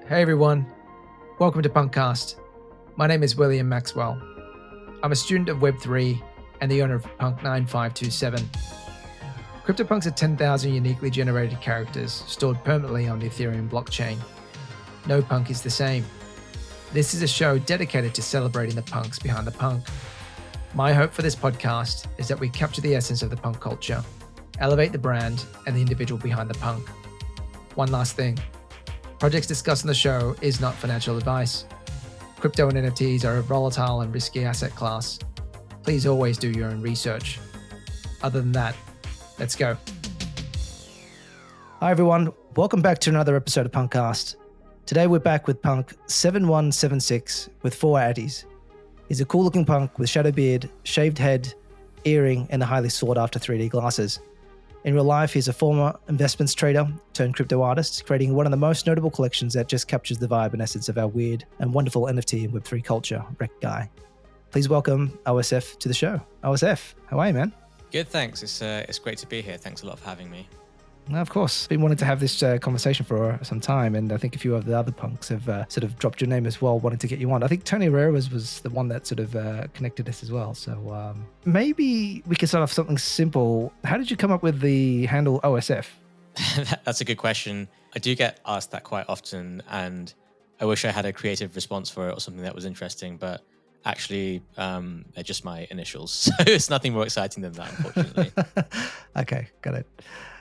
Hey everyone, welcome to PunkCast. My name is William Maxwell. I'm a student of Web3 and the owner of Punk9167. CryptoPunks are 10,000 uniquely generated characters stored permanently on the Ethereum blockchain. No punk is the same. This is a show dedicated to celebrating the punks behind the punk. My hope for this podcast is that we capture the essence of the punk culture, elevate the brand and the individual behind the punk. One last thing. Projects discussed on the show is not financial advice. Crypto and NFTs are a volatile and risky asset class. Please always do your own research. Other than that, let's go. Hi everyone, welcome back to another episode of PunkCast. Today we're back with Punk7167 with 4 Atties. He's a cool looking punk with shadow beard, shaved head, earring, and the highly sought after 3D glasses. In real life, he's a former investments trader turned crypto artist, creating one of the most notable collections that just captures the vibe and essence of our weird and wonderful NFT and Web3 culture, RektGuy. Please welcome OSF to the show. OSF, how are you, man? Good, thanks. It's great to be here. Thanks a lot for having me. Well, of course. Been wanting to have this conversation for some time, and I think a few of the other punks have sort of dropped your name as well, wanting to get you on. I think Tony Herrera was the one that sort of connected us as well. So maybe we could start off something simple. How did you come up with the handle OSF? That's a good question. I do get asked that quite often, and I wish I had a creative response for it or something that was interesting, but actually they're just my initials. So it's nothing more exciting than that, unfortunately. Okay, got it.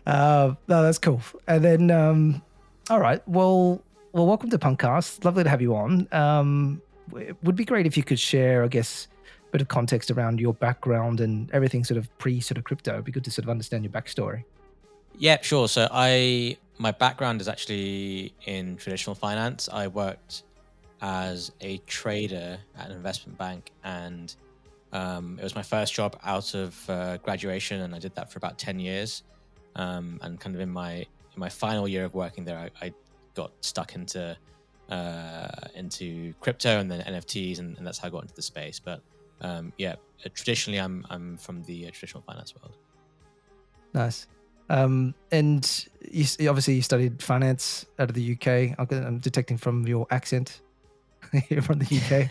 No, that's cool. And then, all right. Well, welcome to PunkCast. Lovely to have you on. It would be great if you could share, I guess, a bit of context around your background and everything sort of pre crypto. It'd be good to sort of understand your backstory. Yeah, sure. So my background is actually in traditional finance. I worked as a trader at an investment bank, and it was my first job out of graduation, and I did that for about 10 years. And kind of in my final year of working there, I got stuck into crypto and then NFTs, and that's how I got into the space. But traditionally, I'm from the traditional finance world. Nice. And you obviously you studied finance out of the UK. I'm detecting from your accent you're from the UK.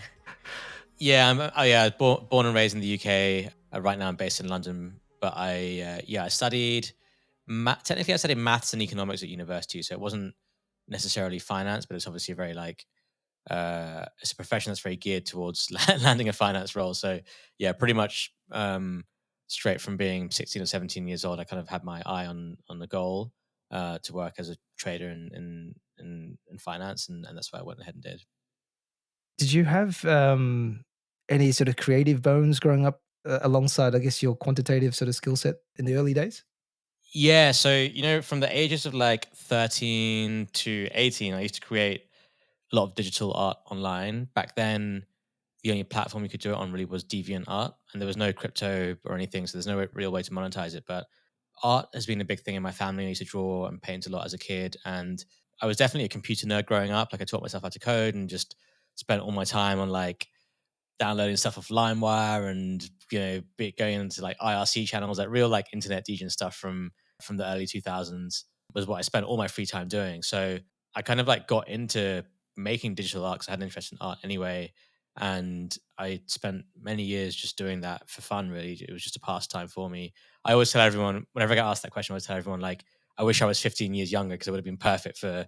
Yeah, born and raised in the UK. Right now, I'm based in London, but I studied. Technically, I studied maths and economics at university, so it wasn't necessarily finance, but it's obviously a very it's a profession that's very geared towards landing a finance role. So yeah, pretty much straight from being 16 or 17 years old, I kind of had my eye on the goal to work as a trader in finance, and that's what I went ahead and did. Did you have any sort of creative bones growing up alongside, I guess, your quantitative sort of skill set in the early days? Yeah, so from the ages of 13 to 18, I used to create a lot of digital art online. Back then, the only platform you could do it on really was DeviantArt, and there was no crypto or anything, so there's no real way to monetize it. But art has been a big thing in my family. I used to draw and paint a lot as a kid, and I was definitely a computer nerd growing up. I taught myself how to code and just spent all my time on downloading stuff off LimeWire and going into IRC channels, real internet degen stuff from the early 2000s was what I spent all my free time doing. So I kind of got into making digital art because I had an interest in art anyway, and I spent many years just doing that for fun. Really, it was just a pastime for me. I always tell everyone, whenever I get asked that question, I always tell everyone I wish I was 15 years younger because it would have been perfect for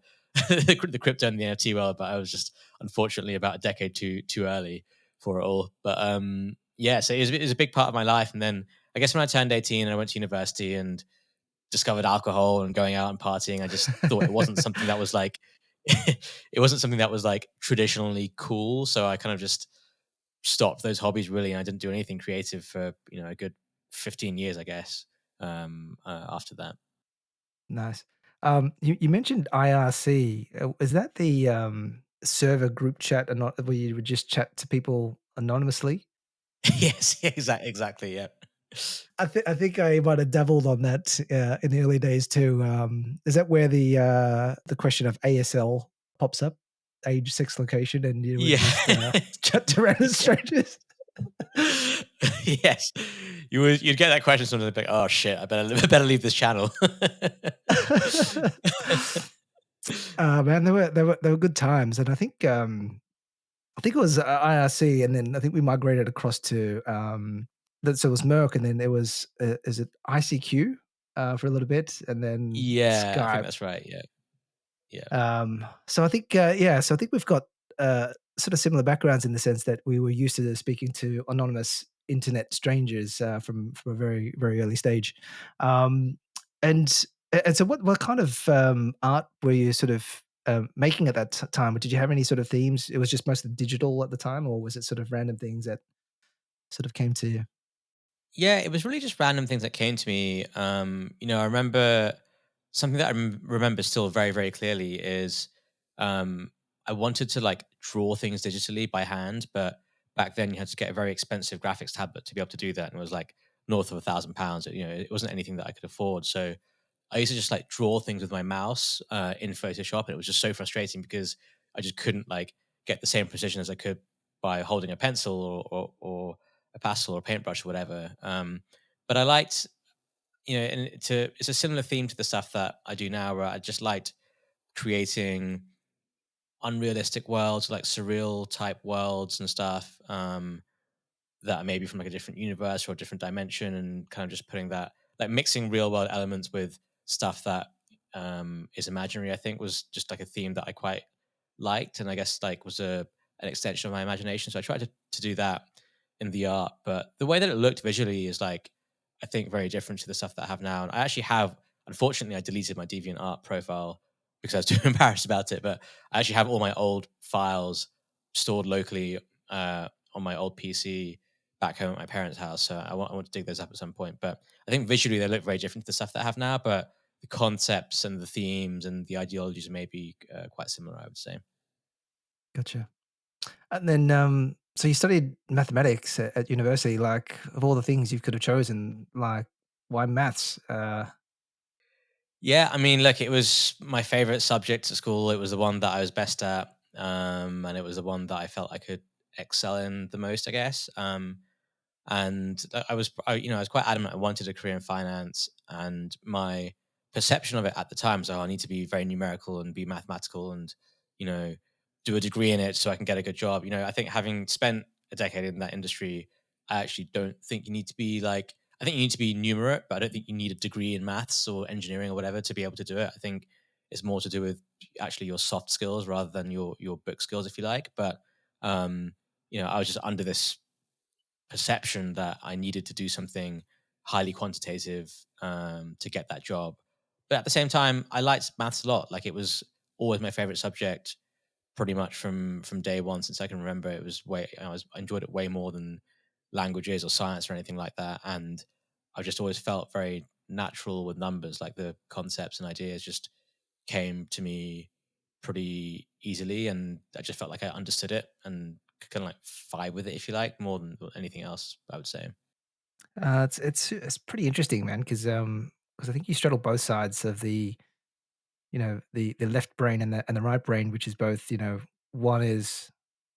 the crypto and the NFT world, but I was just unfortunately about a decade too early for it all. But so it was a big part of my life. And then I guess when I turned 18 and I went to university and discovered alcohol and going out and partying, I just thought it wasn't something that was it wasn't something that was traditionally cool. So I kind of just stopped those hobbies really, and I didn't do anything creative for a good 15 years, I guess. After that. Nice. You mentioned IRC. Is that the server group chat and not where you would just chat to people anonymously? Yes, exactly. Yeah. I think I might have dabbled on that in the early days too. Is that where the question of ASL pops up, age, sex, location, and you would just chat to random strangers? Yes, you'd get that question sometimes, like, oh shit, I better leave this channel. Man, there were good times, and I think it was IRC, and then I think we migrated across to that. So it was Merck, and then there was is it ICQ for a little bit, and then Yeah, I think Skype. that's right. Yeah, yeah, So I think so I think we've got sort of similar backgrounds in the sense that we were used to speaking to anonymous internet strangers from a very early stage, um, and and so what kind of art were you sort of making at that time? Did you have any sort of themes? It was just mostly digital at the time, or was it sort of random things that sort of came to you? yeah. It was really just random things that came to me. I remember something that I remember still very, very clearly is um, I wanted to like draw things digitally by hand, but back then you had to get a very expensive graphics tablet to be able to do that, and it was like north of £1,000. It wasn't anything that I could afford. So I used to just like draw things with my mouse in Photoshop, and it was just so frustrating because I just couldn't like get the same precision as I could by holding a pencil or a pastel or a paintbrush or whatever. But I liked, it's a similar theme to the stuff that I do now, where I just liked creating unrealistic worlds, like surreal type worlds and stuff. That are maybe from like a different universe or a different dimension, and kind of just putting that, like mixing real world elements with stuff that is imaginary, I think was just like a theme that I quite liked, and I guess like was an extension of my imagination. So I tried to do that in the art, but the way that it looked visually is like, I think, very different to the stuff that I have now. And I actually have, unfortunately, I deleted my DeviantArt profile because I was too embarrassed about it, but I actually have all my old files stored locally on my old PC back home at my parents' house. So I want to dig those up at some point. But I think visually they look very different to the stuff that I have now. But the concepts and the themes and the ideologies are maybe quite similar, I would say. Gotcha. And then, so you studied mathematics at university. Like, of all the things you could have chosen, like, why maths? Yeah, I mean, look, it was my favorite subject at school. It was the one that I was best at, and it was the one that I felt I could excel in the most, I guess. And I was quite adamant I wanted a career in finance, and my perception of it at the time was, oh, I need to be very numerical and be mathematical, and you know, do a degree in it so I can get a good job. I think having spent a decade in that industry, I actually don't think you need to be like. I think you need to be numerate, but I don't think you need a degree in maths or engineering or whatever to be able to do it. I think it's more to do with actually your soft skills rather than your book skills, if you like. But um, I was just under this perception that I needed to do something highly quantitative to get that job. But at the same time, I liked maths a lot. Like it was always my favorite subject, pretty much from day one since I can remember. It was I enjoyed it way more than languages or science or anything like that. And I just always felt very natural with numbers. Like the concepts and ideas just came to me pretty easily, and I just felt like I understood it and could kind of like vibe with it, if you like, more than anything else, I would say. It's pretty interesting, man, because I think you straddle both sides of the left brain and the right brain, which is both, one is,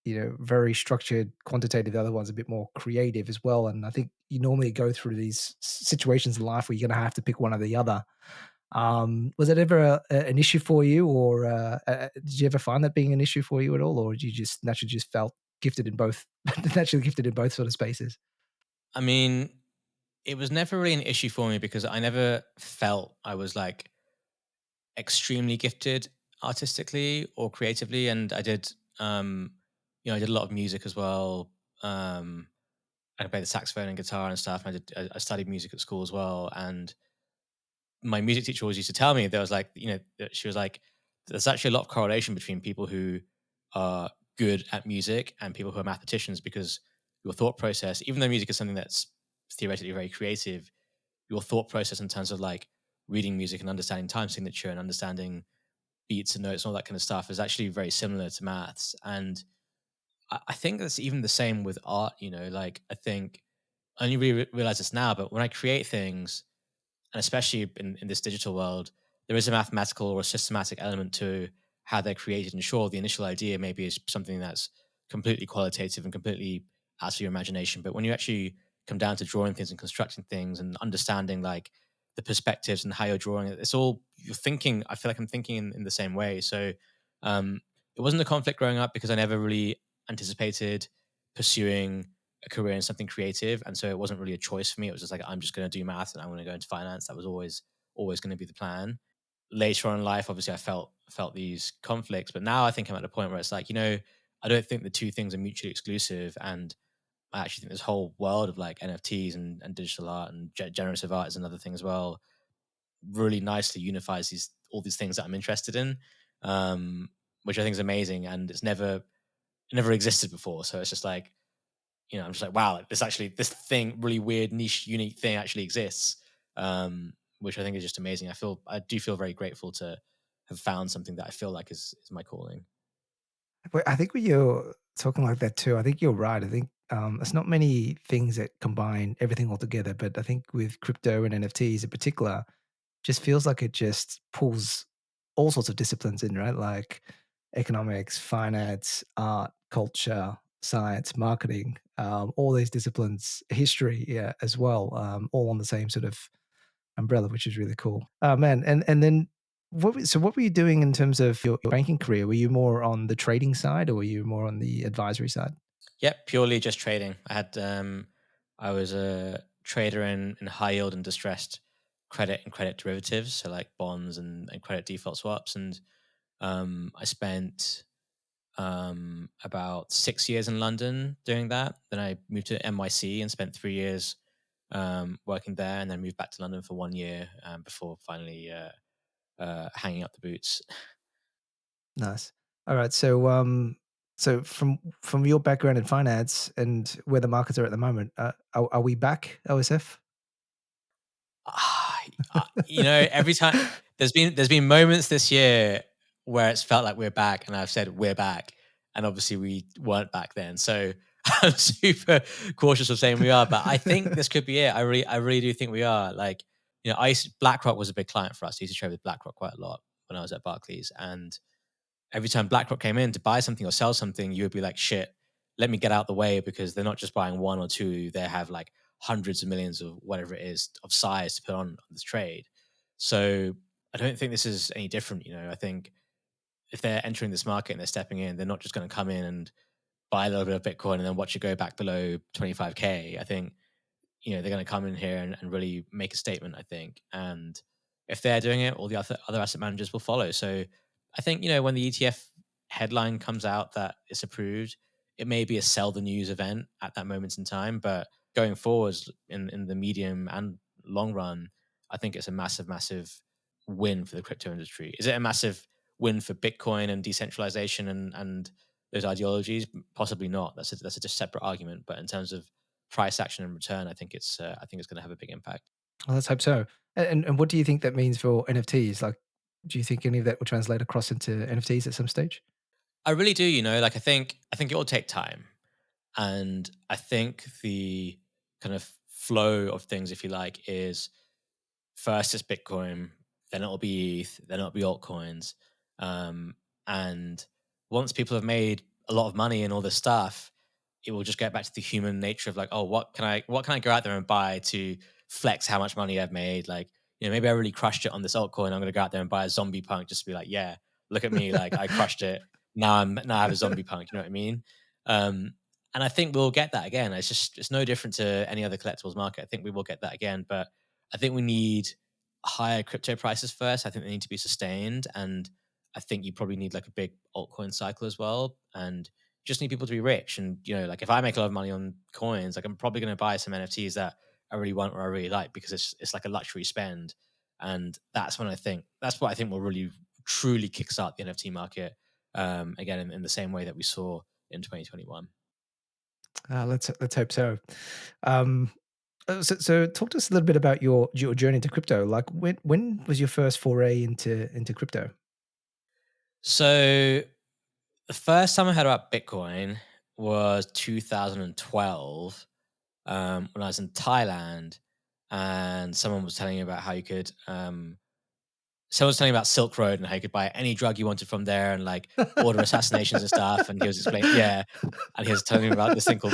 very structured, quantitative. The other one's a bit more creative as well. And I think you normally go through these situations in life where you're going to have to pick one or the other. Was it ever an issue for you, or did you ever find that being an issue for you at all, or did you just naturally just felt gifted in both, naturally gifted in both sort of spaces? I mean, it was never really an issue for me because I never felt I was like extremely gifted artistically or creatively. And I did a lot of music as well. I played the saxophone and guitar and stuff. I studied music at school as well. And my music teacher always used to tell me, there was like, that she was like, there's actually a lot of correlation between people who are good at music and people who are mathematicians, because your thought process, even though music is something that's theoretically very creative, your thought process in terms of like reading music and understanding time signature and understanding beats and notes and all that kind of stuff is actually very similar to maths. And I think that's even the same with art, like I think I only really realize this now, but when I create things, and especially in this digital world, there is a mathematical or a systematic element to how they're created. And sure, the initial idea maybe is something that's completely qualitative and completely out of your imagination. But when you actually come down to drawing things and constructing things and understanding like the perspectives and how you're drawing it. It's all you're thinking. I feel like I'm thinking in the same way. So um, it wasn't a conflict growing up because I never really anticipated pursuing a career in something creative, and so it wasn't really a choice for me. It was just like I'm just going to do math and I'm going to go into finance. That was always going to be the plan. Later on in life, obviously, I felt these conflicts, but now I think I'm at a point where it's like, I don't think the two things are mutually exclusive, and I actually think this whole world of like NFTs and digital art and generative art is another thing as well. Really nicely unifies all these things that I'm interested in, um, which I think is amazing, and it never existed before. So it's just like, I'm just like, wow, like, this thing, really weird, niche, unique thing actually exists, which I think is just amazing. I do feel very grateful to have found something that I feel like is my calling. But I think when you're talking like that too, I think you're right. I think there's not many things that combine everything all together, but I think with crypto and NFTs in particular, just feels like it just pulls all sorts of disciplines in, right? Like economics, finance, art, culture, science, marketing, all these disciplines, history, yeah, as well, all on the same sort of umbrella, which is really cool. Oh man, and then what were you doing in terms of your banking career? Were you more on the trading side or were you more on the advisory side? Yep, purely just trading. I was a trader in high yield and distressed credit and credit derivatives, so like bonds and credit default swaps. And I spent about 6 years in London doing that. Then I moved to NYC and spent 3 years working there, and then moved back to London for 1 year before finally hanging up the boots. Nice. All right. So so from your background in finance and where the markets are at the moment, are we back OSF? Every time there's been moments this year where it's felt like we're back, and I've said we're back, and obviously we weren't back then. So I'm super cautious of saying we are, but I think this could be it. I really do think we are. Like, BlackRock was a big client for us. I used to trade with BlackRock quite a lot when I was at Barclays, and every time BlackRock came in to buy something or sell something, you would be like, shit, let me get out the way, because they're not just buying one or two, they have like hundreds of millions of whatever it is of size to put on this trade. So I don't think this is any different. I think if they're entering this market and they're stepping in, they're not just going to come in and buy a little bit of Bitcoin and then watch it go back below 25K. I think they're going to come in here and really make a statement, I think. And if they're doing it, all the other asset managers will follow. So I think, when the ETF headline comes out that it's approved, it may be a sell the news event at that moment in time. But going forwards in the medium and long run, I think it's a massive, massive win for the crypto industry. Is it a massive win for Bitcoin and decentralization and those ideologies? Possibly not. That's a just separate argument. But in terms of price action and return, I think it's going to have a big impact. Well, let's hope so. And what do you think that means for NFTs? Like, do you think any of that will translate across into NFTs at some stage? I really do. Like I think it will take time, and I think the kind of flow of things, if you like, is first it's Bitcoin, then it'll be ETH, then it'll be altcoins, and once people have made a lot of money and all this stuff, it will just get back to the human nature of like, oh, what can I go out there and buy to flex how much money I've made? Like, maybe I really crushed it on this altcoin. I'm gonna go out there and buy a zombie punk just to be like, yeah, look at me, like I crushed it. Now I have a zombie punk. You know what I mean? Um, and I think we'll get that again. It's no different to any other collectibles market. I think we will get that again, but I think we need higher crypto prices first. I think they need to be sustained, and I think you probably need like a big altcoin cycle as well. And just need people to be rich. And like if I make a lot of money on coins, like I'm probably going to buy some NFTs that I really want or I really like, because it's like a luxury spend. And that's what I think will really truly kickstart the NFT market again in the same way that we saw in 2021. Let's hope so. Um, so talk to us a little bit about your journey to crypto. Like, when was your first foray into crypto? So the first time I heard about Bitcoin was 2012, when I was in Thailand, and someone was telling me about how you could someone was telling me about Silk Road and how you could buy any drug you wanted from there and like order assassinations and stuff. And he was explaining, yeah, and he was telling me about this thing called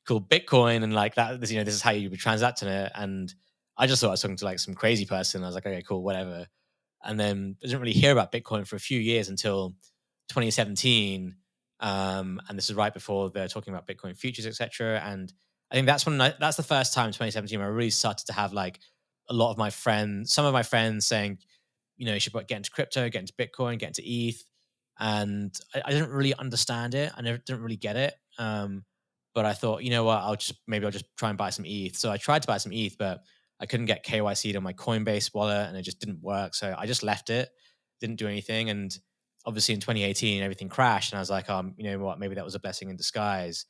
called Bitcoin, and like that. This is how you would transact in it. And I just thought I was talking to like some crazy person. I was like, okay, cool, whatever. And then I didn't really hear about Bitcoin for a few years until 2017. And this is right before they're talking about Bitcoin futures, etc. And I think that's the first time in 2017 where I really started to have like a lot of my friends, some of my friends saying, you should get into crypto, get into Bitcoin, get into ETH. And I didn't really understand it. I never didn't really get it. But I thought, you know what, maybe I'll just try and buy some ETH. So I tried to buy some ETH, but I couldn't get KYC'd on my Coinbase wallet and it just didn't work. So I just left it, didn't do anything. And obviously in 2018, everything crashed. And I was like, you know what, maybe that was a blessing in disguise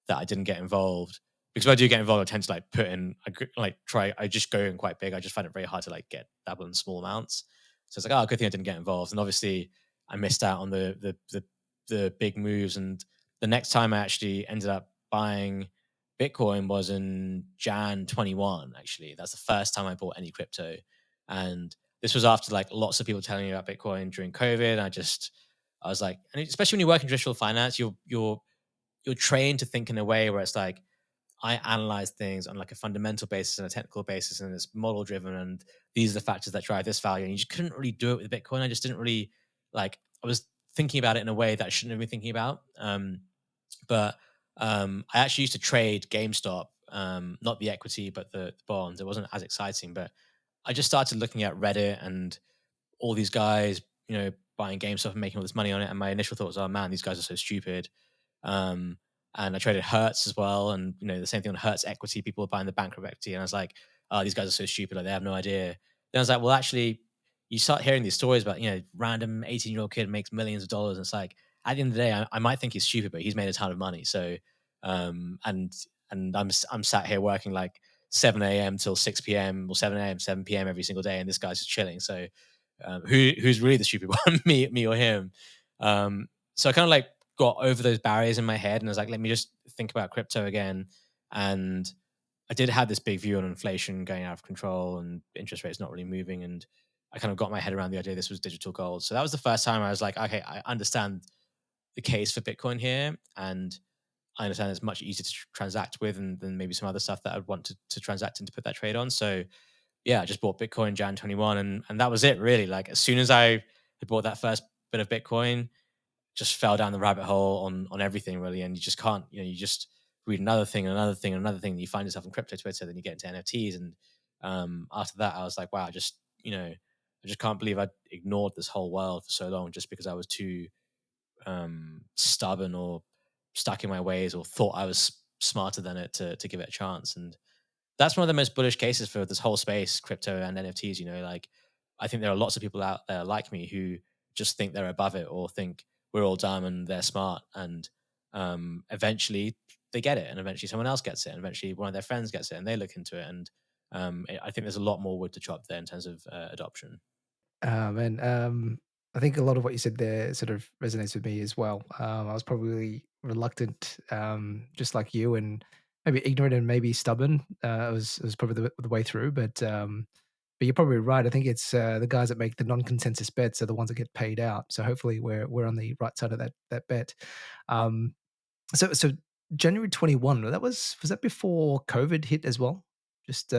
that I didn't get involved. Because if I do get involved, I tend to like put in, I just go in quite big. I just find it very hard to like dabble in small amounts. So it's like, good thing I didn't get involved. And obviously I missed out on the big moves. And the next time I actually ended up buying Bitcoin was in Jan 21, actually. That's the first time I bought any crypto. And this was after like lots of people telling me about Bitcoin during COVID. I was like, and especially when you work in traditional finance, you're trained to think in a way where it's like, I analyze things on like a fundamental basis and a technical basis, and it's model driven, and these are the factors that drive this value. And you just couldn't really do it with Bitcoin. I just didn't really like. I was thinking about it in a way that I shouldn't have been thinking about. But I actually used to trade GameStop, not the equity, but the bonds. It wasn't as exciting, but I just started looking at Reddit and all these guys, buying GameStop and making all this money on it. And my initial thought was, oh man, these guys are so stupid. Um, and I traded Hertz as well. And, the same thing on Hertz equity, people were buying the bankrupt equity. And I was like, oh, these guys are so stupid. Like, they have no idea. Then I was like, well, actually, you start hearing these stories about, random 18-year-old kid makes millions of dollars. And it's like, at the end of the day, I might think he's stupid, but he's made a ton of money. So, and I'm sat here working like 7 a.m. till 6 p.m. or 7 a.m., 7 p.m. every single day. And this guy's just chilling. So, who's really the stupid one, me or him? So I kind of like got over those barriers in my head and I was like, let me just think about crypto again. And I did have this big view on inflation going out of control and interest rates not really moving. And I kind of got my head around the idea this was digital gold. So that was the first time I was like, okay, I understand the case for Bitcoin here. And I understand it's much easier to transact with than maybe some other stuff that I'd want to transact and to put that trade on. So yeah, I just bought Bitcoin Jan 21 and that was it really. Like as soon as I had bought that first bit of Bitcoin, just fell down the rabbit hole on everything really. And you just can't, you just read another thing, another thing, another thing. And you find yourself in crypto Twitter, then you get into NFTs. And after that, I was like, wow, I just can't believe I'd ignored this whole world for so long just because I was too stubborn or stuck in my ways or thought I was smarter than it to give it a chance. And that's one of the most bullish cases for this whole space, crypto and NFTs. Like I think there are lots of people out there like me who just think they're above it or think we're all dumb and they're smart. And eventually they get it, and eventually someone else gets it, and eventually one of their friends gets it, and they look into it. And I think there's a lot more wood to chop there in terms of adoption. And I think a lot of what you said there sort of resonates with me as well. I was probably reluctant, just like you, and maybe ignorant and maybe stubborn. It was probably the way through, but you're probably right. I think it's the guys that make the non-consensus bets are the ones that get paid out. So hopefully we're on the right side of that bet. Um, so January 21. Was that before COVID hit as well? Just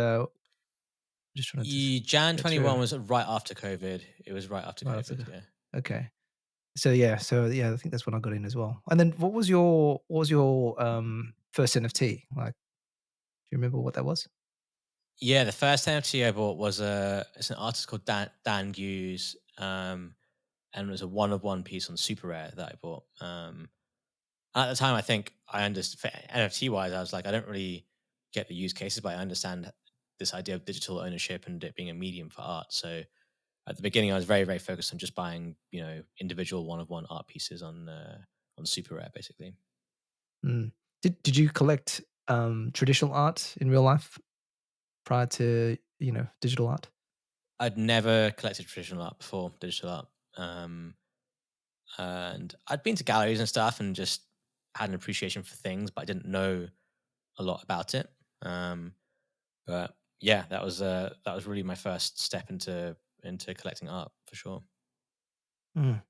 just trying to Jan get through. 21 was right after COVID. It was right after Right after COVID. the, Yeah. okay. So yeah, I think that's when I got in as well. And then what was your first NFT? Like, do you remember what that was? Yeah, the first NFT I bought was it's an artist called Dan Hughes, and it was a one of one piece on Super Rare that I bought. At the time, I think I understood NFT wise. I was like, I don't really get the use cases, but I understand this idea of digital ownership and it being a medium for art. So at the beginning, I was very, very focused on just buying, individual one of one art pieces on Super Rare, basically. Mm. Did you collect traditional art in real life prior to digital art? I'd never collected traditional art before, digital art. Um, and I'd been to galleries and stuff and just had an appreciation for things, but I didn't know a lot about it. Um, but yeah, that was really my first step into collecting art for sure. Mm.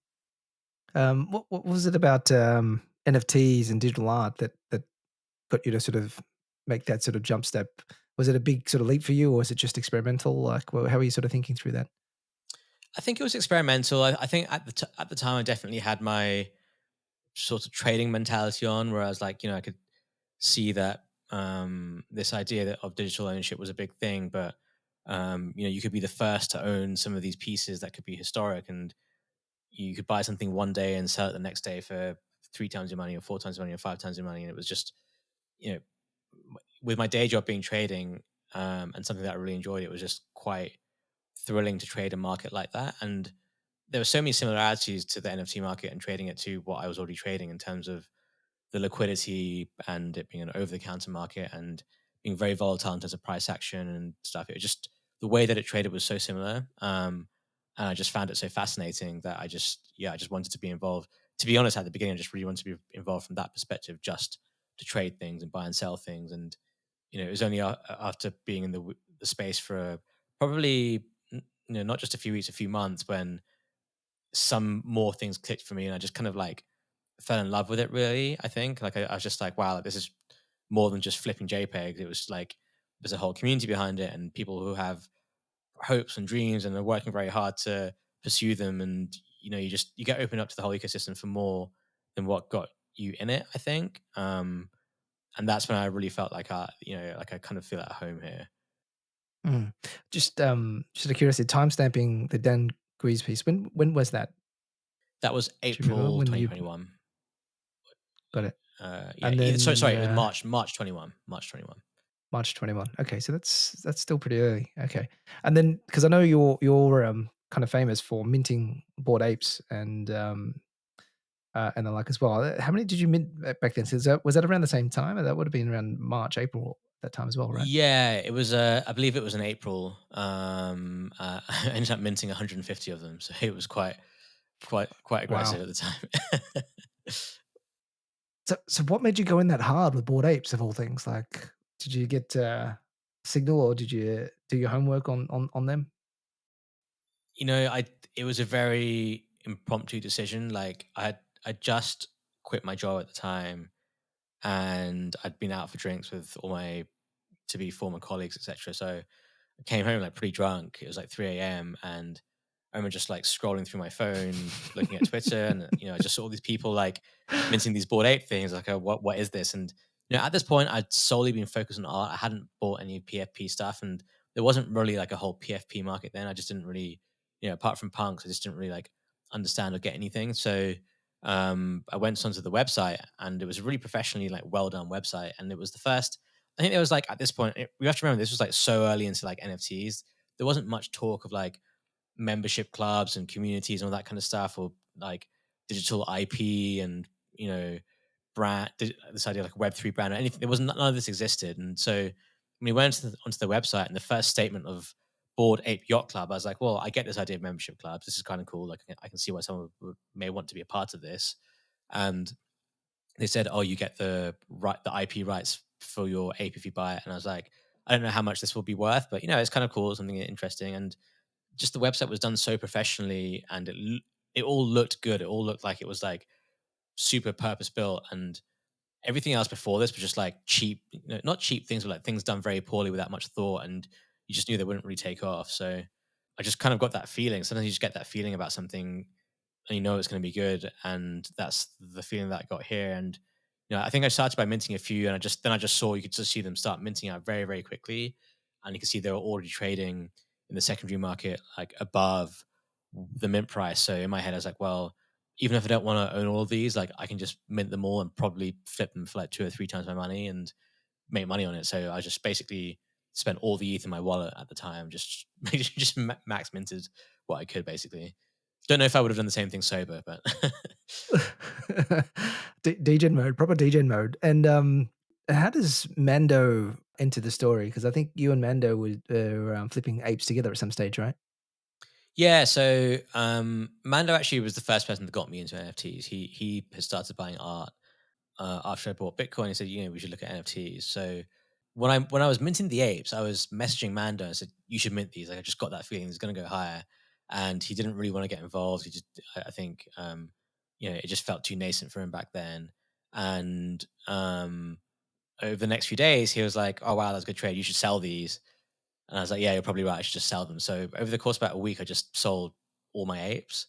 What was it about NFTs and digital art that got you to sort of make that sort of jump step? Was it a big sort of leap for you, or was it just experimental? Like, how are you sort of thinking through that? I think it was experimental. I think at the time I definitely had my sort of trading mentality on, where I was like, I could see that this idea of digital ownership was a big thing, but you could be the first to own some of these pieces that could be historic, and you could buy something one day and sell it the next day for three times your money, or four times your money, or five times your money, and it was just, you know, with my day job being trading, and something that I really enjoyed, it was just quite thrilling to trade a market like that. And there were so many similarities to the NFT market and trading it to what I was already trading in terms of the liquidity and it being an over the counter market and being very volatile in terms of price action and stuff. It was just the way that it traded was so similar. And I just found it so fascinating that I just wanted to be involved. To be honest, at the beginning, I just really wanted to be involved from that perspective, just to trade things and buy and sell things. And it was only after being in the space for probably not just a few weeks, a few months, when some more things clicked for me, and I just kind of like fell in love with it. Really, I think like I was just like, wow, like, this is more than just flipping JPEGs. It was like there's a whole community behind it, and people who have hopes and dreams and are working very hard to pursue them. And you get opened up to the whole ecosystem for more than what got you in it, I think. And that's when I really felt like I kind of feel at home here. Mm. Just out of curiosity, timestamping the Dan Grease piece. When was that? That was Do you remember April when you 2021. got it? Yeah, And sorry, then it was March 21, March 21. March 21. Okay, so that's still pretty early. Okay, and then because I know you're kind of famous for minting bored apes and the like as well. How many did you mint back then? So was that around the same time? That would have been around March, April that time as well, right? Yeah, it was. I believe it was in April. I ended up minting 150 of them, so it was quite aggressive Wow. at the time. So what made you go in that hard with bored apes of all things? Like, did you get Signal or did you do your homework on them? I it was a very impromptu decision. Like I just quit my job at the time, and I'd been out for drinks with all my to be former colleagues, etc. So I came home like pretty drunk. It was like 3 a.m. and I remember just like scrolling through my phone, looking at Twitter, and I just saw all these people like minting these bored ape things. Like, oh, what is this? And at this point, I'd solely been focused on art. I hadn't bought any PFP stuff, and there wasn't really like a whole PFP market then. I just didn't really, apart from punks, I just didn't really like understand or get anything. So I went onto the website, and it was a really professionally like well done website, and it was the first. I think there was like at this point, we have to remember this was like so early into like NFTs. There wasn't much talk of like membership clubs and communities and all that kind of stuff, or like digital IP and this idea of like Web3 brand or anything. There was none of this existed, and so when we went onto the website and the first statement of Board Ape Yacht Club, I was like, well, I get this idea of membership clubs. This is kind of cool. Like I can see why someone may want to be a part of this, and they said, oh, you get the IP rights for your ape if you buy it, and I was like, I don't know how much this will be worth, but it's kind of cool, something interesting. And just the website was done so professionally, and it all looked good. It all looked like it was like super purpose built, and everything else before this was just like cheap, not cheap things, but like things done very poorly without much thought, and you just knew they wouldn't really take off. So I just kind of got that feeling. Sometimes you just get that feeling about something, and it's going to be good, and that's the feeling that I got here. And I think I started by minting a few, and I just saw you could just see them start minting out very very quickly, and you can see they were already trading in the secondary market like above the mint price. So in my head, I was like, well, even if I don't want to own all of these, like I can just mint them all and probably flip them for like two or three times my money and make money on it. So I just basically spent all the ETH in my wallet at the time, just max minted what I could basically. Don't know if I would have done the same thing sober, but DJ mode, proper DJ mode. And how does Mando enter the story? Because I think you and Mando were flipping apes together at some stage, right? yeah. So Mando actually was the first person that got me into NFTs. He has started buying art after I bought Bitcoin. He said, we should look at NFTs. So when I was minting the apes, I was messaging Mando and said, you should mint these. Like I just got that feeling it's going to go higher, and he didn't really want to get involved. He just, I think, it just felt too nascent for him back then, and over the next few days, he was like, "Oh wow, that's a good trade. You should sell these." And I was like, "Yeah, you're probably right. I should just sell them." So over the course of about a week, I just sold all my apes,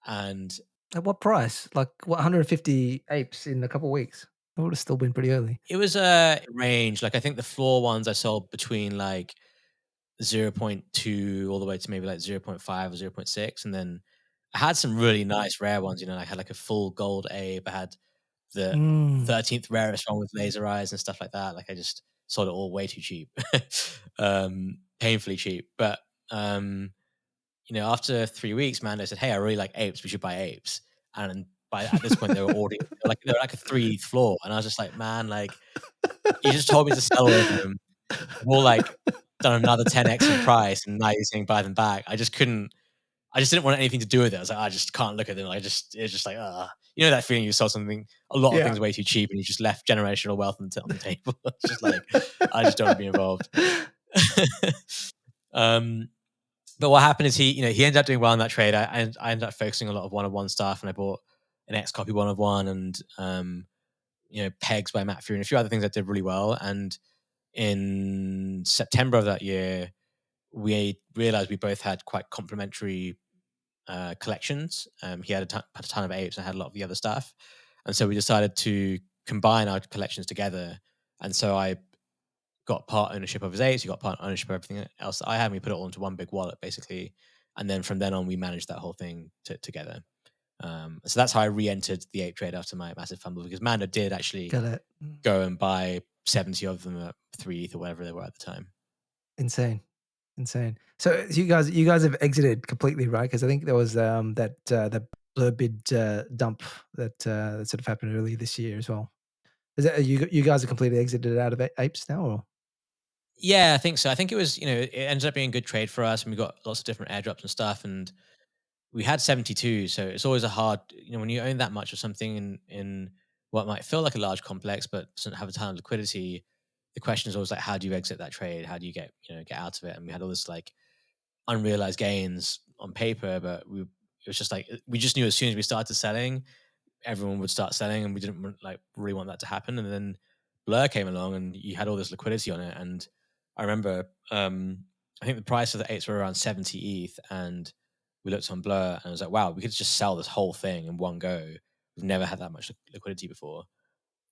and At what price? Like, what, 150 apes in a couple of weeks? It would have still been pretty early. it was a range. Like I think the floor ones I sold between like zero point 0.2 all the way to maybe like zero point 0.5 or zero point 0.6, and then I had some really nice rare ones. You know, I had like a full gold ape. I had the Mm. 13th rarest one with laser eyes and stuff like that. Like I just sold it all way too cheap, painfully cheap. But after 3 weeks, Mando said, "Hey, I really like apes. We should buy apes." And by at this point, they were already they were like a 3 floor, and I was just like, "Man, like you just told me to sell all of them. We've all like done another 10x in price, and now you're saying buy them back." I just couldn't. I just didn't want anything to do with it. I was like, I just can't look at them. It's just like, that feeling you sold something, a lot of Yeah. things way too cheap, and you just left generational wealth on the table. It's just like, I just don't want to be involved. um, but what happened is he ended up doing well in that trade. I ended up focusing a lot of one-of-one stuff, and I bought an X copy one-of-one, and Pegs by Matt Fury, and a few other things that did really well. And in September of that year, we realized we both had quite complementary collections. He had a ton of apes, and I had a lot of the other stuff, and so we decided to combine our collections together. And so I got part ownership of his apes, he got part ownership of everything else that I had, and we put it all into one big wallet, basically. And then from then on, we managed that whole thing together. So that's how I re-entered the ape trade after my massive fumble, because Mando did actually Got it. go and buy 70 of them at 3 ETH or whatever they were at the time. Insane. Insane. So you guys have exited completely, right? Because I think there was that blur bid dump that sort of happened earlier this year as well. Is that you guys are completely exited out of apes now, or? Yeah, I think so. I think it was, it ended up being a good trade for us, and we got lots of different airdrops and stuff. And we had 72, so it's always a hard, when you own that much of something in what might feel like a large complex but doesn't have a ton of liquidity. The question is always like, how do you exit that trade? How do you get out of it? And we had all this like unrealized gains on paper, but it was just like, we just knew as soon as we started selling, everyone would start selling, and we didn't like really want that to happen. And then Blur came along, and you had all this liquidity on it. And I remember, I think the price of the eights were around 70 ETH, and we looked on Blur, and I was like, wow, we could just sell this whole thing in one go. We've never had that much liquidity before.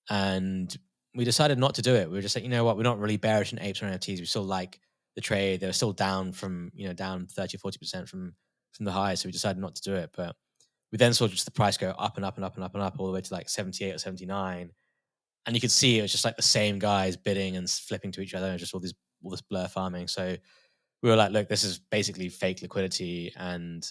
And we decided not to do it. We were just like, you know what, we're not really bearish in apes or NFTs. We still like the trade. They were still down from, down 30 or 40% from the high. So we decided not to do it. But we then saw just the price go up and up and up and up and up all the way to like 78 or 79. And you could see it was just like the same guys bidding and flipping to each other, and just all this Blur farming. So we were like, look, this is basically fake liquidity. And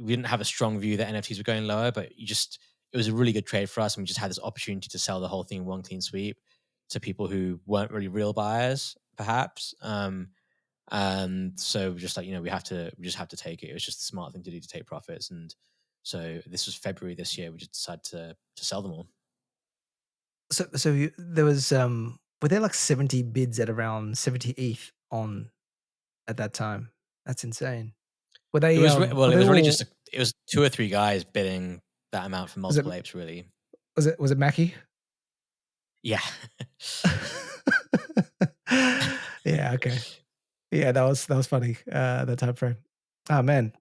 we didn't have a strong view that NFTs were going lower, but it was a really good trade for us. And we just had this opportunity to sell the whole thing in one clean sweep to people who weren't really real buyers, perhaps. And so we're just like, we just have to take it. It was just the smart thing to do to take profits. And so this was February this year. We just decided to sell them all. So there was were there like 70 bids at around 70 ETH on at that time? That's insane. Were It they was were it they was really all just it was 2 or 3 guys bidding that amount for was it multiple apes, really. was it Mackie? Yeah. Yeah, okay. Yeah, that was funny, that time frame. Oh, man,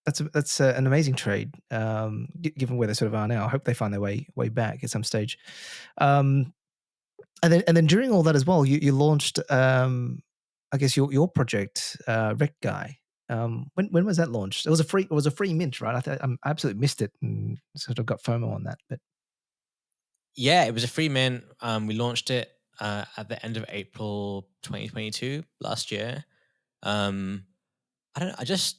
that's an amazing trade, given where they sort of are now. I hope they find their way back at some stage. Um, and then during all that as well, you launched, I guess your project, RektGuy. When was that launched? It was a free mint, right? I absolutely missed it and sort of got FOMO on that, but Yeah, it was a free mint. We launched it at the end of April 2022 last year. Um, I don't know. I guess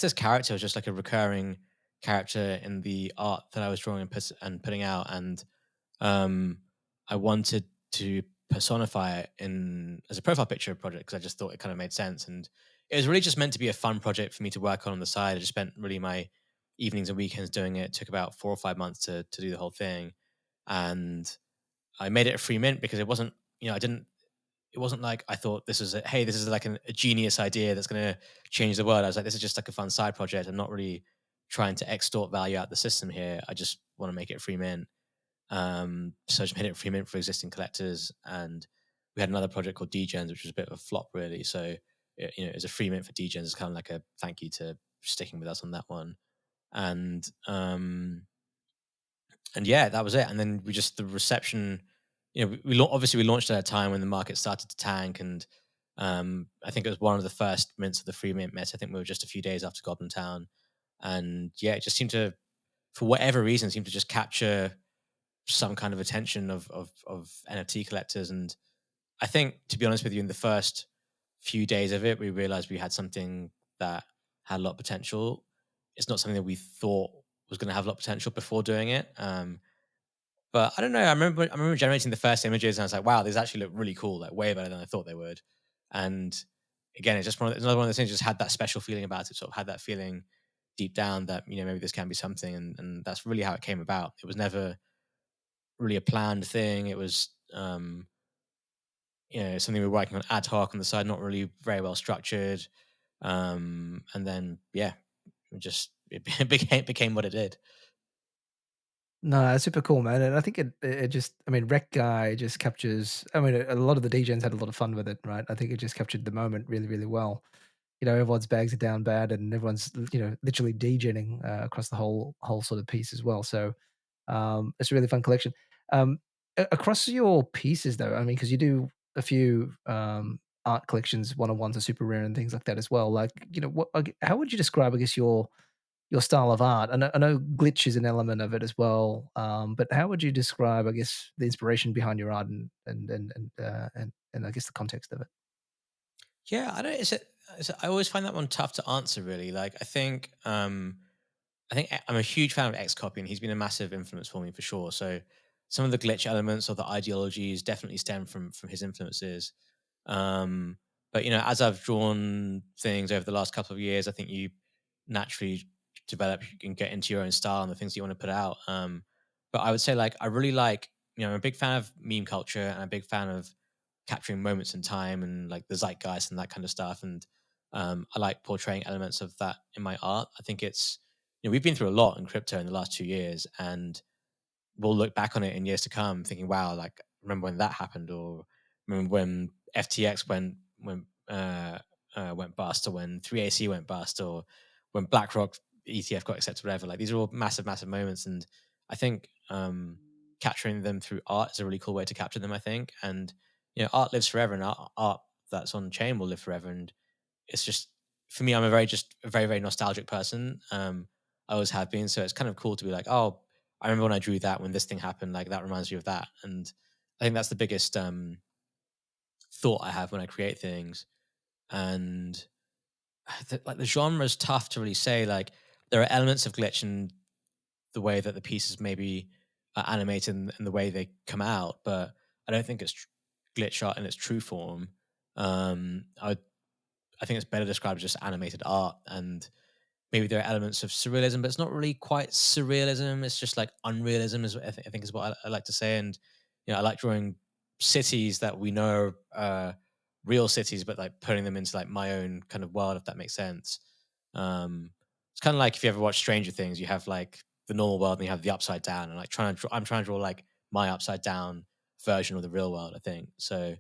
this character was just like a recurring character in the art that I was drawing and putting out. And I wanted to personify it as a profile picture project, because I just thought it kind of made sense. And it was really just meant to be a fun project for me to work on the side. I just spent really my evenings and weekends doing it. It took about 4 or 5 months to do the whole thing. And I made it a free mint because it wasn't, it wasn't like I thought hey, this is like a genius idea that's going to change the world. I was like, this is just like a fun side project. I'm not really trying to extort value out the system here. I just want to make it a free mint. So I just made it free mint for existing collectors, and we had another project called Degens, which was a bit of a flop, really. So it was a free mint for Degens. It's kind of like a thank you to sticking with us on that one, and yeah, that was it. And then the reception, obviously we launched at a time when the market started to tank, and I think it was one of the first mints of the free mint mess. I think we were just a few days after Goblin Town, and yeah, it just seemed to, for whatever reason, seemed to just capture some kind of attention of NFT collectors. And I think, to be honest with you, in the first few days of it, we realized we had something that had a lot of potential. It's not something that we thought was going to have a lot of potential before doing it. But I don't know. I remember generating the first images, and I was like, wow, these actually look really cool, like way better than I thought they would. And again, it's another one of those things. Just had that special feeling about it. Sort of had that feeling deep down that maybe this can be something, and that's really how it came about. It was never really a planned thing. It was something we were working on ad hoc on the side, not really very well structured. And then yeah, it became what it did. No, that's super cool, man. And I think it just, I mean, RektGuy just captures. I mean, a lot of the DJs had a lot of fun with it, right? I think it just captured the moment really, really well. Everyone's bags are down bad, and everyone's literally degenning across the whole sort of piece as well. So it's a really fun collection. Across your pieces, though, I mean, because you do a few art collections, one-on-ones are super rare and things like that as well. Like, how would you describe, I guess, your style of art? I know glitch is an element of it as well, but how would you describe, I guess, the inspiration behind your art and I guess the context of it? Yeah, I don't. I always find that one tough to answer. Really, like I'm a huge fan of Xcopy, and he's been a massive influence for me for sure. So some of the glitch elements or the ideologies definitely stem from his influences. Um, but as I've drawn things over the last couple of years, I think you naturally develop and get into your own style and the things that you want to put out. But I would say, like, I really like, I'm a big fan of meme culture, and I'm a big fan of capturing moments in time and like the zeitgeist and that kind of stuff. And I like portraying elements of that in my art. I think it's, we've been through a lot in crypto in the last 2 years, and we'll look back on it in years to come thinking, wow, like remember when that happened, or remember when FTX went bust, or when 3AC went bust, or when BlackRock ETF got accepted, whatever. Like these are all massive, massive moments. And I think capturing them through art is a really cool way to capture them, I think. And art lives forever, and art that's on chain will live forever. And it's just, for me, I'm a very, very nostalgic person. I always have been. So it's kind of cool to be like, oh, I remember when I drew that, when this thing happened, like that reminds me of that. And I think that's the biggest thought I have when I create things. And like the genre is tough to really say. Like there are elements of glitch in the way that the pieces maybe are animated and the way they come out, but I don't think it's glitch art in its true form. I think it's better described as just animated art, and maybe there are elements of surrealism, but it's not really quite surrealism. It's just like unrealism, is what I think is what I like to say. And I like drawing cities that we know are real cities, but like putting them into like my own kind of world, if that makes sense. It's kind of like if you ever watch Stranger Things, you have like the normal world and you have the upside down, and like I'm trying to draw like my upside down version of the real world, I think. So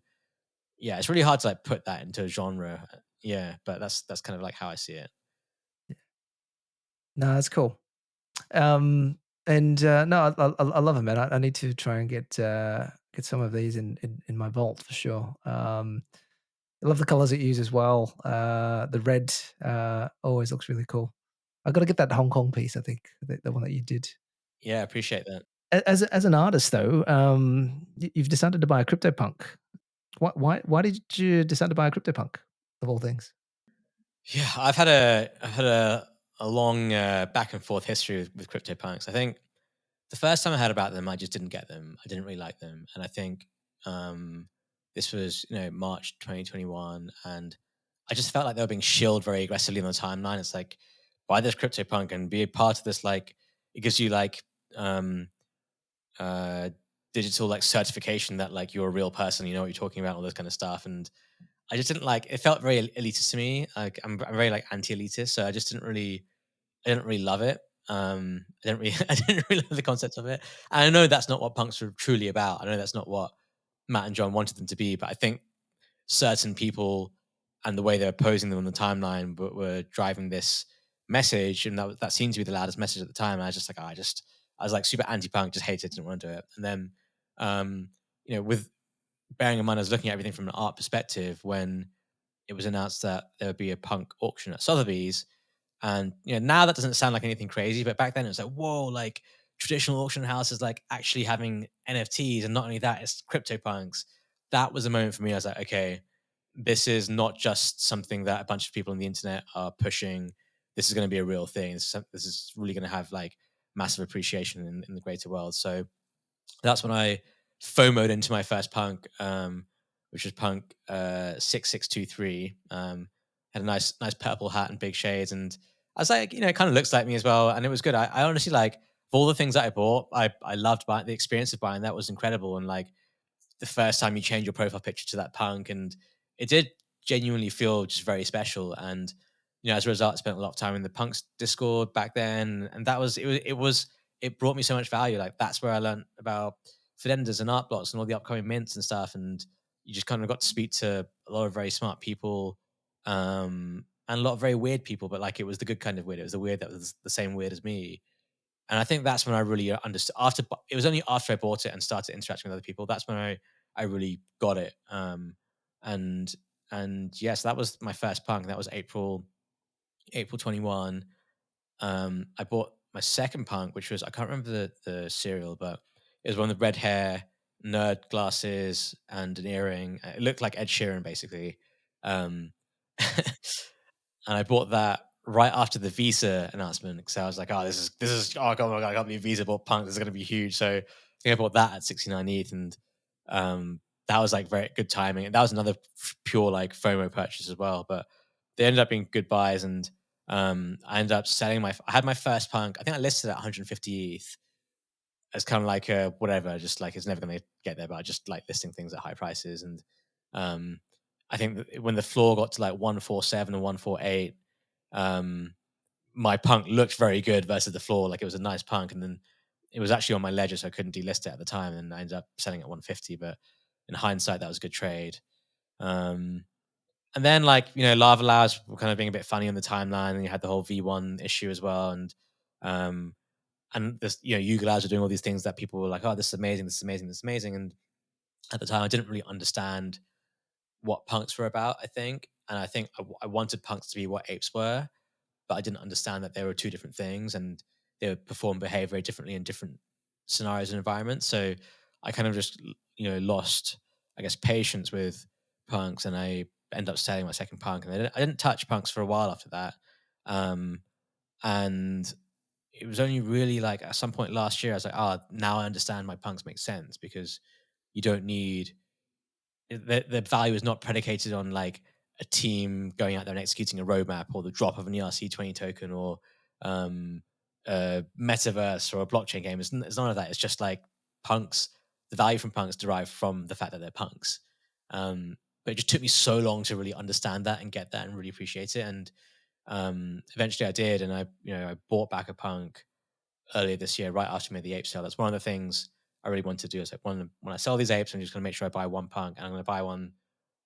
yeah, it's really hard to like put that into a genre. Yeah, but that's kind of like how I see it. No, that's cool. And no, I love it, man. I need to try and get some of these in my vault for sure. I love the colors it uses as well. The red always looks really cool. I got to get that Hong Kong piece. I think the one that you did. Yeah, I appreciate that. As an artist, though, you've decided to buy a CryptoPunk. Why did you decide to buy a CryptoPunk of all things? Yeah, I've had a long back and forth history with CryptoPunks. I think the first time I heard about them, I just didn't get them. I didn't really like them, and I think this was March 2021, and I just felt like they were being shilled very aggressively on the timeline. It's like, buy this CryptoPunk and be a part of this. Like it gives you like um, uh, digital like certification that like you're a real person, you know what you're talking about, all this kind of stuff. And I just didn't like. It felt very elitist to me. Like I'm very like anti-elitist, so I didn't really love it. I didn't really love the concept of it. And I know that's not what punks are truly about. I know that's not what Matt and John wanted them to be, but I think certain people and the way they're posing them on the timeline were driving this message, and that seemed to be the loudest message at the time. And I was just like, I was like super anti-punk, just hated it, didn't want to do it. And then, with bearing in mind, I was looking at everything from an art perspective when it was announced that there would be a punk auction at Sotheby's. And now that doesn't sound like anything crazy, but back then it was like, whoa, like traditional auction houses like actually having NFTs, and not only that, it's crypto punks. That was a moment for me. I was like, okay, this is not just something that a bunch of people on the internet are pushing. This is going to be a real thing. This is really going to have like massive appreciation in the greater world. So that's when I FOMO'd into my first punk, which was Punk 6623. Had a nice purple hat and big shades, and I was like, it kind of looks like me as well, and it was good. I honestly like, of all the things that I bought, I loved buying. The experience of buying that was incredible, and like the first time you change your profile picture to that punk, and it did genuinely feel just very special. And as a result, I spent a lot of time in the punks Discord back then, and it brought me so much value. Like that's where I learned about Fidenders and art blocks and all the upcoming mints and stuff. And you just kind of got to speak to a lot of very smart people, and a lot of very weird people, but like it was the good kind of weird. It was the weird that was the same weird as me. And I think that's when I really understood. It was only after I bought it and started interacting with other people, that's when I really got it. And yes, that was my first punk. That was April 21. I bought my second punk, which was, I can't remember the serial, but it was one with red hair, nerd glasses, and an earring. It looked like Ed Sheeran, basically. Um, and I bought that right after the Visa announcement, because I was like, oh, this is oh god, I can't believe Visa bought punk. This is going to be huge. So I think I bought that at 69 ETH, and that was like very good timing. And that was another pure like FOMO purchase as well. But they ended up being good buys, and I ended up selling I had my first punk. I think I listed at 150 ETH as kind of like a whatever, just like it's never going to get there, but I just like listing things at high prices. And um, I think that when the floor got to like 147 and 148, my punk looked very good versus the floor. Like it was a nice punk, and then it was actually on my ledger, so I couldn't delist it at the time, and I ended up selling at 150. But in hindsight, that was a good trade. Um, and then like Lava Labs were kind of being a bit funny on the timeline, and you had the whole V1 issue as well, um, and this Yuga Labs were doing all these things that people were like, oh, this is amazing, this is amazing, this is amazing. And at the time, I didn't really understand what punks were about. I think, and I think I wanted punks to be what apes were, but I didn't understand that they were two different things, and they would perform, behave very differently in different scenarios and environments. So I kind of just, lost, I guess, patience with punks, and I ended up selling my second punk, and I didn't touch punks for a while after that. And it was only really like at some point last year, I was like, now I understand why punks make sense, because you don't need the value is not predicated on like a team going out there and executing a roadmap, or the drop of an ERC20 token, or a metaverse or a blockchain game. It's none of that. It's just like punks. The value from punks derived from the fact that they're punks. But it just took me so long to really understand that and get that and really appreciate it. And eventually I did, and I bought back a punk earlier this year, right after I made the ape sale. That's one of the things I really want to do. Is like when I sell these apes, I'm just going to make sure I buy one punk, and I'm going to buy one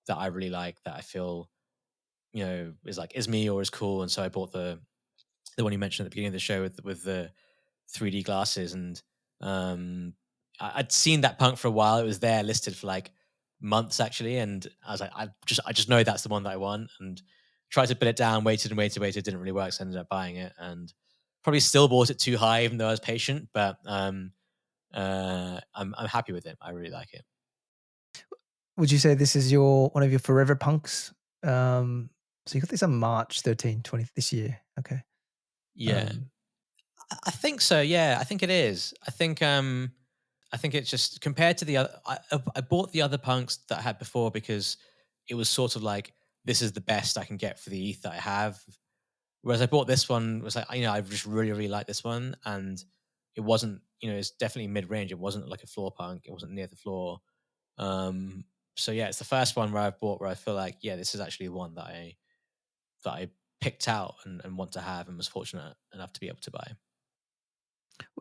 that I really like, that I feel is me or is cool. And so I bought the one you mentioned at the beginning of the show with the 3D glasses, and I'd seen that punk for a while. It was there listed for like months actually, and I was like, I just know that's the one that I want, and tried to put it down, waited and waited, didn't really work, so I ended up buying it, and probably still bought it too high even though I was patient, but I'm happy with it. I really like it. Would you say this is one of your forever punks? So you got this on March 13, 20 this year. Okay. Yeah, I think so. Yeah, I think it is. I think it's just compared to the other. I bought the other punks that I had before because it was sort of like, this is the best I can get for the ETH that I have. Whereas I bought this one, was like, I just really really like this one, and it wasn't, it's definitely mid range. It wasn't like a floor punk. It wasn't near the floor. Um, so yeah, it's the first one where I've bought where I feel like, yeah, this is actually one that I picked out and want to have, and was fortunate enough to be able to buy.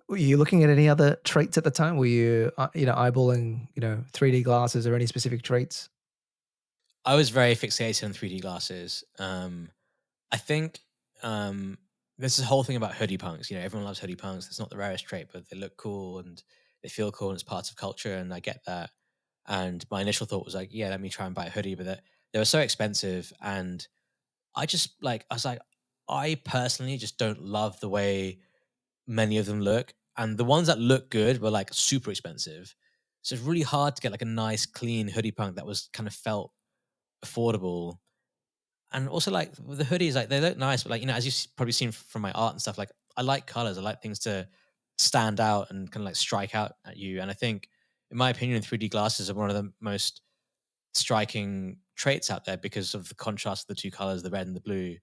Were you looking at any other traits at the time? Were you, eyeballing, 3D glasses or any specific traits? I was very fixated on 3D glasses. I think there's this whole thing about hoodie punks. Everyone loves hoodie punks. It's not the rarest trait, but they look cool and they feel cool and it's parts of culture. And I get that. And my initial thought was like, yeah, let me try and buy a hoodie, but they were so expensive. And I was like, I personally just don't love the way many of them look. And the ones that look good were like super expensive. So it's really hard to get like a nice, clean hoodie punk that was kind of felt affordable. And also, like with the hoodies, like they look nice, but like as you've probably seen from my art and stuff, like I like colors. I like things to stand out and kind of like strike out at you. And I think, in my opinion, 3D glasses are one of the most striking traits out there because of the contrast of the two colors, the red and the blue.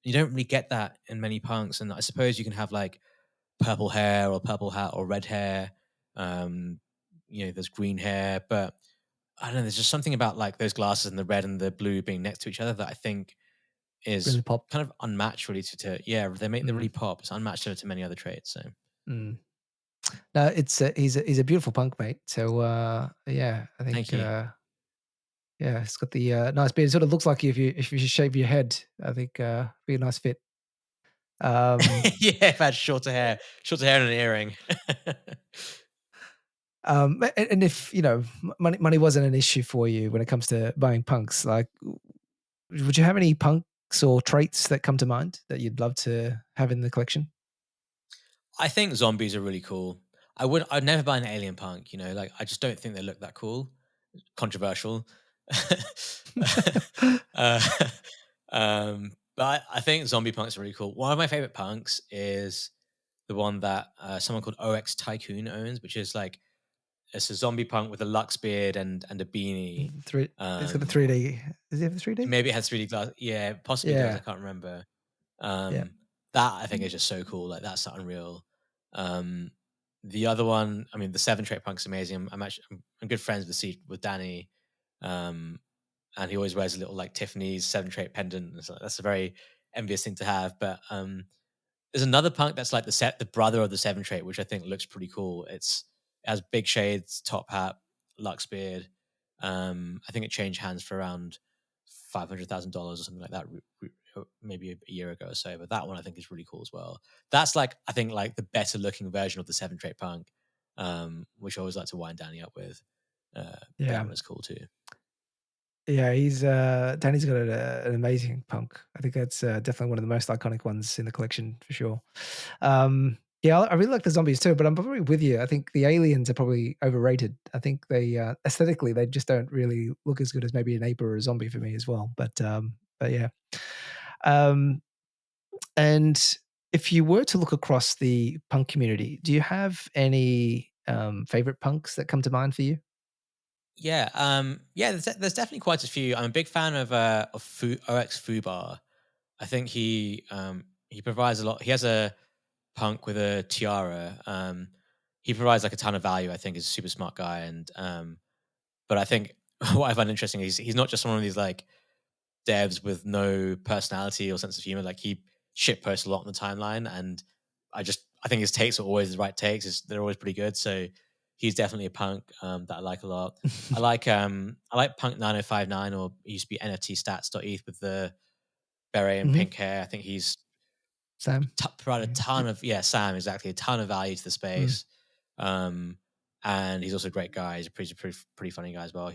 You don't really get that in many punks. And I suppose you can have like purple hair or purple hat or red hair. Um, there's green hair, but I don't know. There's just something about like those glasses and the red and the blue being next to each other that I think is Really pop? kind of unmatched really to yeah, they Mm, really pop. It's unmatched to many other traits. So mm. No, he's a beautiful punk, mate. So, yeah, I think, thank you. yeah, it's got the, nice beard. It sort of looks like if you shave your head, I think, be a nice fit. Um, Yeah, if I had shorter hair and an earring. and if, money wasn't an issue for you when it comes to buying punks, like, would you have any punks or traits that come to mind that you'd love to have in the collection? I think zombies are really cool. I'd never buy an alien punk, like I just don't think they look that cool. Controversial. uh, but I think zombie punks are really cool. One of my favorite punks is the one that someone called OX Tycoon owns, which is like it's a zombie punk with a Lux beard and a beanie. Three It's got the Um, 3D. Does it have the 3D? maybe it has 3D glass. Yeah, possibly does. I Yeah, can't remember. yeah. That I think is just so cool. Like that's unreal. Um, the other one, I mean, the seven trait punk's amazing. I'm good friends with Danny, um, and he always wears a little like Tiffany's seven trait pendant. And so that's a very envious thing to have. But there's another punk that's like the brother of the seven trait, which I think looks pretty cool. It has big shades, top hat, Lux beard. I think it changed hands for around $500,000 or something like that, maybe a year ago or so. But that one I think is really cool as well. That's like I think like the better looking version of the seven trait punk, which I always like to wind Danny up with. But that Yeah. one is cool too. Yeah, Danny's got an amazing punk. I think that's, definitely one of the most iconic ones in the collection for sure. Yeah, I really like the zombies too, but I'm probably with you. I think the aliens are probably overrated. I think they, aesthetically, they just don't really look as good as maybe an ape or a zombie for me as well. But yeah. Um, and if you were to look across the punk community, do you have any, favorite punks that come to mind for you? Yeah, yeah. There's definitely quite a few. I'm a big fan of OX Fubar. I think he provides a lot. He has a punk with a tiara. He provides like a ton of value. I think he's a super smart guy, and but I think what I find interesting is he's not just one of these like devs with no personality or sense of humor. Like he shit posts a lot on the timeline, and I think his takes are always the right takes. They're always pretty good. So he's definitely a punk that I like a lot. I like Punk9059 or he used to be NFTstats.eth with the beret and Mhm. pink hair. I think he's Sam? provided a Yeah. ton Yep. of Sam exactly a ton of value to the Mm. space. Um, and he's also a great guy. He's a pretty funny guy as well. I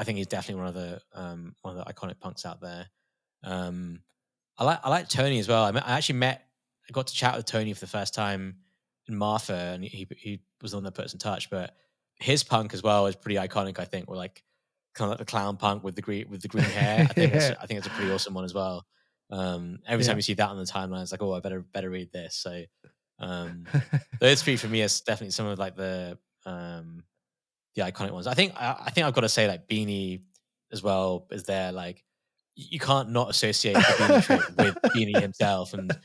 think he's definitely one of the iconic punks out there. Um, I like Tony as well. I got to chat with Tony for the first time in Martha, and he was the one that put us in touch. But his punk as well is pretty iconic. I think we're like kind of like the clown punk with the green hair. Yeah. I think it's a pretty awesome one as well. Every time Yeah. you see that on the timeline, it's like, oh, I better read this. So um, those three for me is definitely some of like the iconic ones. I think I've got to say like Beanie as well is there. Like you can't not associate the Beanie trait with Beanie himself, and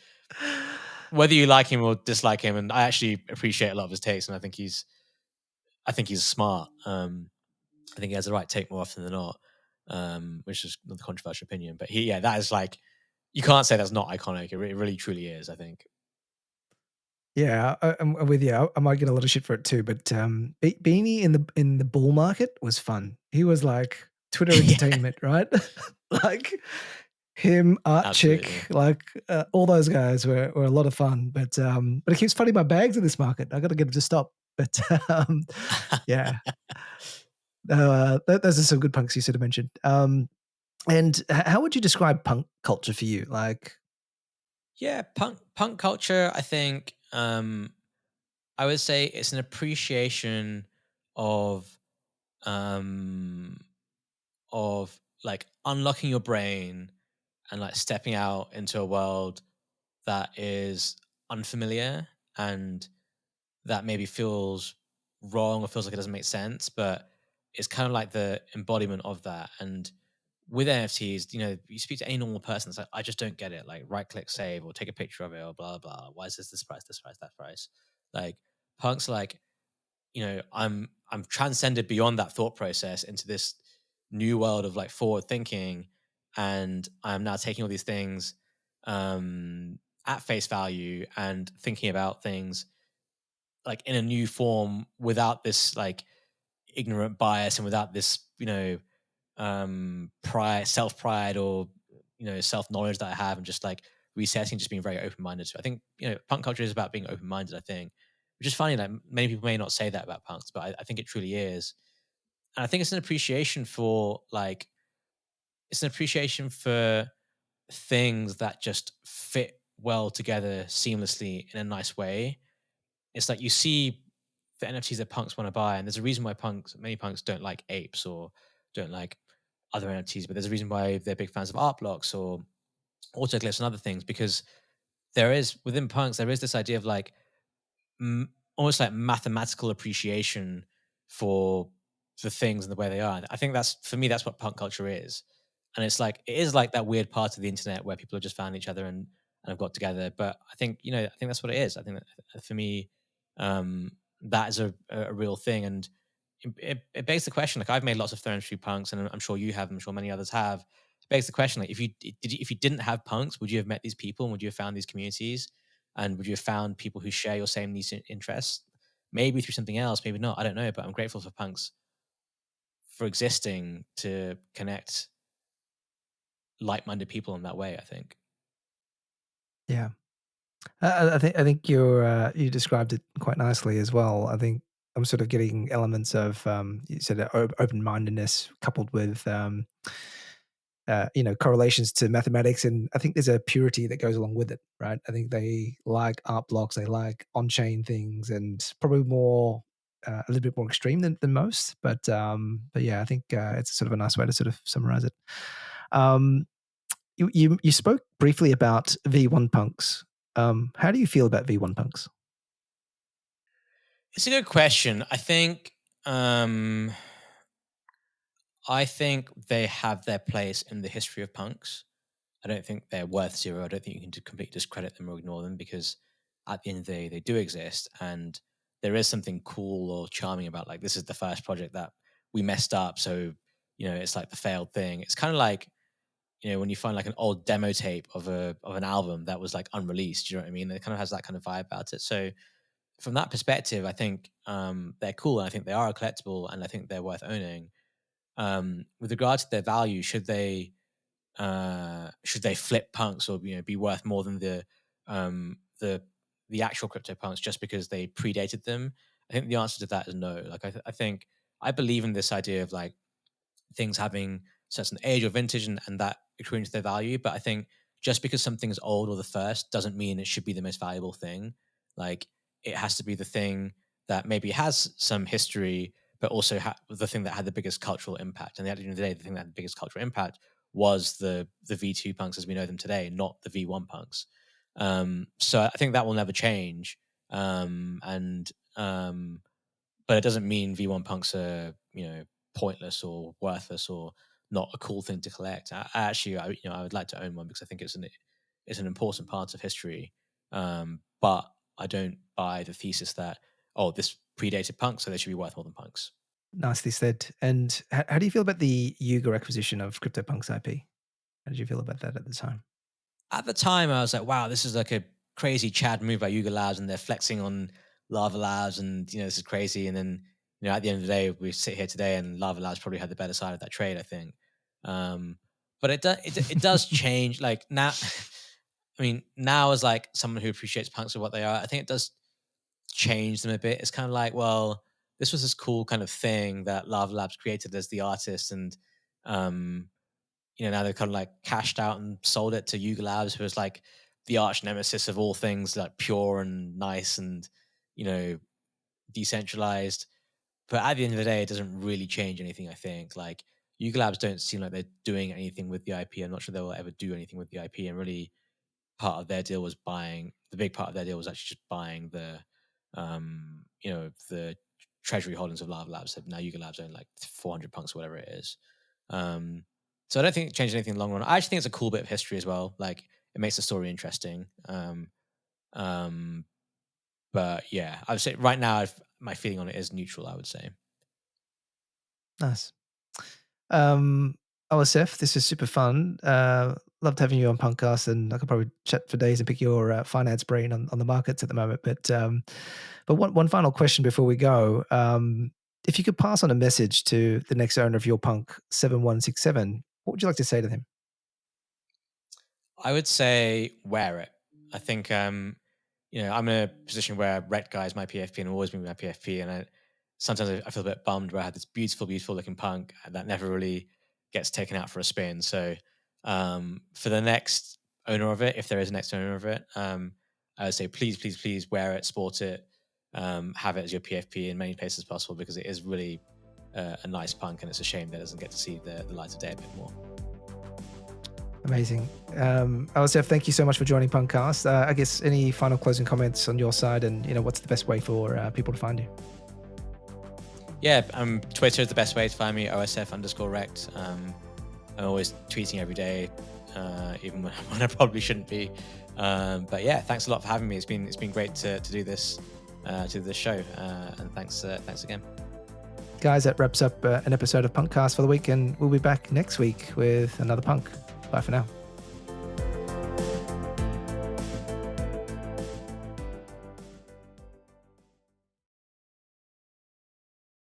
whether you like him or dislike him, and I actually appreciate a lot of his takes, and I think he's smart. I think he has the right take more often than not, which is another controversial opinion. But that is like you can't say that's not iconic. It really truly is. I think. Yeah, I'm with you. I might get a lot of shit for it too, but Beanie in the bull market was fun. He was like Twitter Yeah, entertainment, right? Like him, Art absolutely. Chick, like all those guys were a lot of fun. But it keeps funding my bags in this market. I got to get him to stop. But yeah, those are some good punks you sort of mentioned. And how would you describe punk culture for you? Like, Yeah, punk culture, I think I would say it's an appreciation of um of like unlocking your brain and like stepping out into a world that is unfamiliar and that maybe feels wrong or feels like it doesn't make sense, but it's kind of like the embodiment of that. And with NFTs, you speak to any normal person, it's like, I just don't get it. Like, right click save or take a picture of it or blah, blah. Why is this price, this price, that price? Like, punk's like, I'm transcended beyond that thought process into this new world of like forward thinking. And I'm now taking all these things at face value and thinking about things like in a new form without this like ignorant bias and without this pride, self pride, or self knowledge that I have, and just like resetting, just being very open minded. So I think punk culture is about being open minded. I think, which is funny. Like many people may not say that about punks, but I think it truly is. And I think it's an appreciation for like it's an appreciation for things that just fit well together seamlessly in a nice way. It's like you see the NFTs that punks want to buy, and there's a reason why many punks don't like apes or don't like other NFTs, but there's a reason why they're big fans of art blocks or autoglyphs and other things, because there is within punks there is this idea of like almost like mathematical appreciation for the things and the way they are. And I think that's for me that's what punk culture is, and it's like it is like that weird part of the internet where people have just found each other and have got together. But I think I think that's what it is. I think that for me, that is a real thing, and it begs the question. Like I've made lots of Throne Street punks, and I'm sure you have. I'm sure many others have. It begs the question: like if you didn't have punks, would you have met these people and would you have found these communities? And would you have found people who share your same niche interests? Maybe through something else, maybe not. I don't know. But I'm grateful for punks for existing to connect like-minded people in that way. I think. yeah, I think you described it quite nicely as well. I think I'm sort of getting elements of you said open mindedness coupled with correlations to mathematics, and I think there's a purity that goes along with it, right? I think they like art blocks, they like on chain things, and probably more a little bit more extreme than most. But yeah, I think it's sort of a nice way to sort of summarize it. Um, you spoke briefly about V1 punks. How do you feel about V1 punks? It's a good question. Um I think they have their place in the history of punks. I don't think they're worth zero. I don't think you can completely discredit them or ignore them, because at the end of the day, they do exist, and there is something cool or charming about like this is the first project that we messed up, so it's like the failed thing. It's kind of like when you find like an old demo tape of an album that was like unreleased. You know what I mean? It kind of has that kind of vibe about it. So from that perspective, I think they're cool, and I think they are a collectible, and I think they're worth owning. With regard to their value, should they flip punks or be worth more than um the the actual crypto punks just because they predated them? I think the answer to that is no. Like I think I believe in this idea of like things having certain age or vintage, and that accruing to their value. But I think just because something is old or the first doesn't mean it should be the most valuable thing. Like it has to be the thing that maybe has some history, but also the thing that had the biggest cultural impact. And at the end of the day, the thing that had the biggest cultural impact was the V2 punks as we know them today, not the V1 punks. So I think that will never change. And but it doesn't mean V1 punks are, pointless or worthless or not a cool thing to collect. I actually, I would like to own one because I think it's an important part of history. But I don't buy the thesis that this predated punk, so they should be worth more than punks. Nicely said. And how do you feel about the Yuga acquisition of CryptoPunks IP? How did you feel about that at the time? At the time, I was like, wow, this is like a crazy Chad move by Yuga Labs, and they're flexing on Lava Labs, and this is crazy. And then at the end of the day, we sit here today, and Lava Labs probably had the better side of that trade, I think. But it does change. Like now, I mean, now as like someone who appreciates punks for what they are, I think it does change them a bit. It's kind of like, well, this was this cool kind of thing that Lava Labs created as the artist, and now they've kind of like cashed out and sold it to Yuga Labs, who is like the arch nemesis of all things like pure and nice and decentralized. But at the end of the day, it doesn't really change anything. I think like Yuga Labs don't seem like they're doing anything with the IP. I'm not sure they will ever do anything with the IP. And really, part of their deal was buying. The big part of their deal was actually just buying the the treasury holdings of Lava Labs. So now Yuga Labs own like 400 punks, whatever it is. So I don't think it changed anything in the long run. I actually think it's a cool bit of history as well. Like it makes the story interesting. But yeah, I would say right now my feeling on it is neutral, I would say. Nice. OSF, this is super fun. Loved having you on PunkCast, and I could probably chat for days and pick your finance brain on the markets at the moment. But one final question before we go. If you could pass on a message to the next owner of your Punk7167, what would you like to say to him? I would say wear it. I think I'm in a position where RektGuy is my PFP and always been my PFP, and sometimes I feel a bit bummed where I had this beautiful looking punk that never really gets taken out for a spin. So for the next owner of it, if there is a next owner of it, I would say please wear it, sport it, have it as your PFP in many places as possible, because it is really a nice punk, and it's a shame that it doesn't get to see the light of day a bit more. Amazing. OSF, thank you so much for joining PunkCast. I guess any final closing comments on your side, and what's the best way for people to find you? Yeah, Twitter is the best way to find me, OSF_rekt. I'm always tweeting every day, even when I probably shouldn't be. But yeah, thanks a lot for having me. It's been great to do this show, and thanks again. Guys, that wraps up an episode of PunkCast for the week, and we'll be back next week with another punk. Bye for now.